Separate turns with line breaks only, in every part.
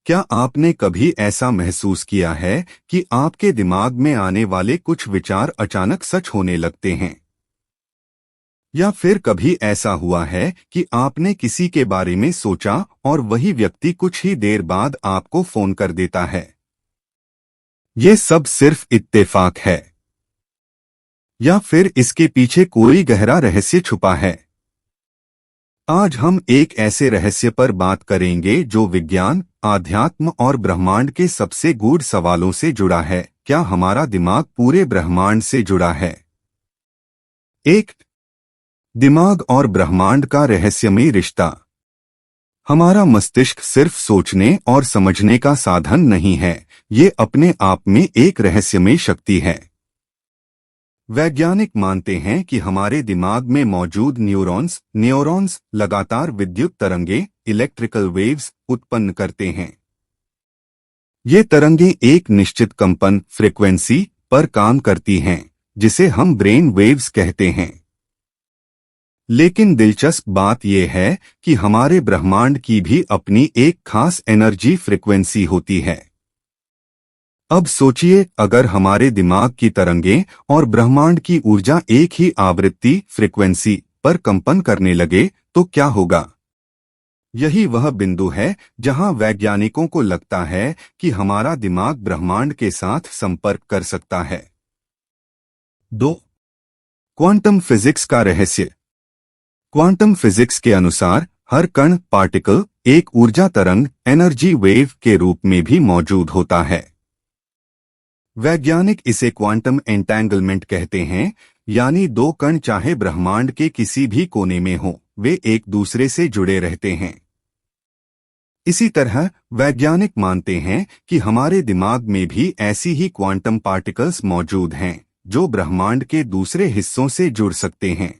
क्या आपने कभी ऐसा महसूस किया है कि आपके दिमाग में आने वाले कुछ विचार अचानक सच होने लगते हैं? या फिर कभी ऐसा हुआ है कि आपने किसी के बारे में सोचा और वही व्यक्ति कुछ ही देर बाद आपको फोन कर देता है? ये सब सिर्फ इत्तेफाक है या फिर इसके पीछे कोई गहरा रहस्य छुपा है? आज हम एक ऐसे रहस्य पर बात करेंगे जो विज्ञान, आध्यात्म और ब्रह्मांड के सबसे गूढ़ सवालों से जुड़ा है। क्या हमारा दिमाग पूरे ब्रह्मांड से जुड़ा है? एक, दिमाग और ब्रह्मांड का रहस्यमय रिश्ता। हमारा मस्तिष्क सिर्फ सोचने और समझने का साधन नहीं है, ये अपने आप में एक रहस्यमय शक्ति है। वैज्ञानिक मानते हैं कि हमारे दिमाग में मौजूद न्यूरॉन्स लगातार विद्युत तरंगे, इलेक्ट्रिकल वेव्स उत्पन्न करते हैं। ये तरंगे एक निश्चित कंपन फ्रीक्वेंसी पर काम करती हैं, जिसे हम ब्रेन वेव्स कहते हैं। लेकिन दिलचस्प बात यह है कि हमारे ब्रह्मांड की भी अपनी एक खास एनर्जी फ्रीक्वेंसी होती है। अब सोचिए, अगर हमारे दिमाग की तरंगें और ब्रह्मांड की ऊर्जा एक ही आवृत्ति फ्रीक्वेंसी पर कंपन करने लगे तो क्या होगा? यही वह बिंदु है जहां वैज्ञानिकों को लगता है कि हमारा दिमाग ब्रह्मांड के साथ संपर्क कर सकता है। 2. क्वांटम फिजिक्स का रहस्य। क्वांटम फिजिक्स के अनुसार हर कण पार्टिकल एक ऊर्जा तरंग एनर्जी वेव के रूप में भी मौजूद होता है। वैज्ञानिक इसे क्वांटम एंटेंगलमेंट कहते हैं, यानी दो कण चाहे ब्रह्मांड के किसी भी कोने में हों, वे एक दूसरे से जुड़े रहते हैं। इसी तरह वैज्ञानिक मानते हैं कि हमारे दिमाग में भी ऐसी ही क्वांटम पार्टिकल्स मौजूद हैं, जो ब्रह्मांड के दूसरे हिस्सों से जुड़ सकते हैं।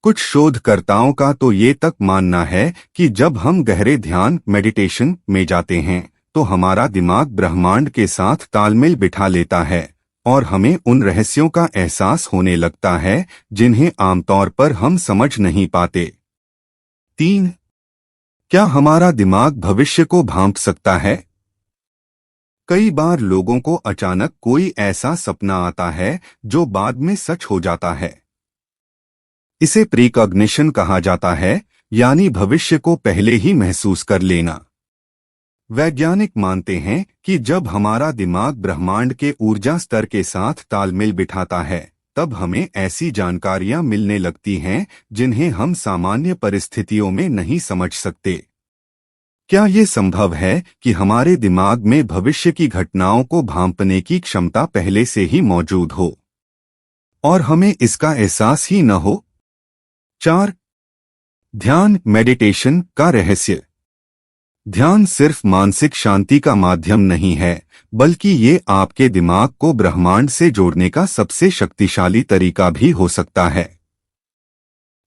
कुछ शोधकर्ताओं का तो ये तक मानना है कि जब हम गहरे ध्यान मेडिटेशन में जाते हैं तो हमारा दिमाग ब्रह्मांड के साथ तालमेल बिठा लेता है और हमें उन रहस्यों का एहसास होने लगता है जिन्हें आमतौर पर हम समझ नहीं पाते। 3. क्या हमारा दिमाग भविष्य को भांप सकता है? कई बार लोगों को अचानक कोई ऐसा सपना आता है जो बाद में सच हो जाता है। इसे प्रीकॉग्निशन कहा जाता है, यानी भविष्य को पहले ही महसूस कर लेना। वैज्ञानिक मानते हैं कि जब हमारा दिमाग ब्रह्मांड के ऊर्जा स्तर के साथ तालमेल बिठाता है, तब हमें ऐसी जानकारियां मिलने लगती हैं जिन्हें हम सामान्य परिस्थितियों में नहीं समझ सकते। क्या ये संभव है कि हमारे दिमाग में भविष्य की घटनाओं को भांपने की क्षमता पहले से ही मौजूद हो और हमें इसका एहसास ही न हो? 4. ध्यान मेडिटेशन का रहस्य। ध्यान सिर्फ मानसिक शांति का माध्यम नहीं है, बल्कि ये आपके दिमाग को ब्रह्मांड से जोड़ने का सबसे शक्तिशाली तरीका भी हो सकता है।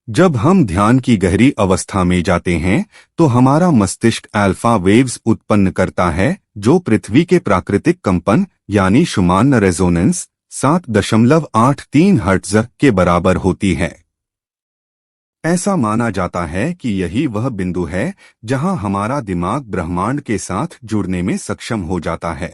जब हम ध्यान की गहरी अवस्था में जाते हैं तो हमारा मस्तिष्क अल्फा वेव्स उत्पन्न करता है, जो पृथ्वी के प्राकृतिक कंपन यानी शुमान रेजोनेंस 7.83 हर्ट्ज के बराबर होती है। ऐसा माना जाता है कि यही वह बिंदु है जहां हमारा दिमाग ब्रह्मांड के साथ जुड़ने में सक्षम हो जाता है।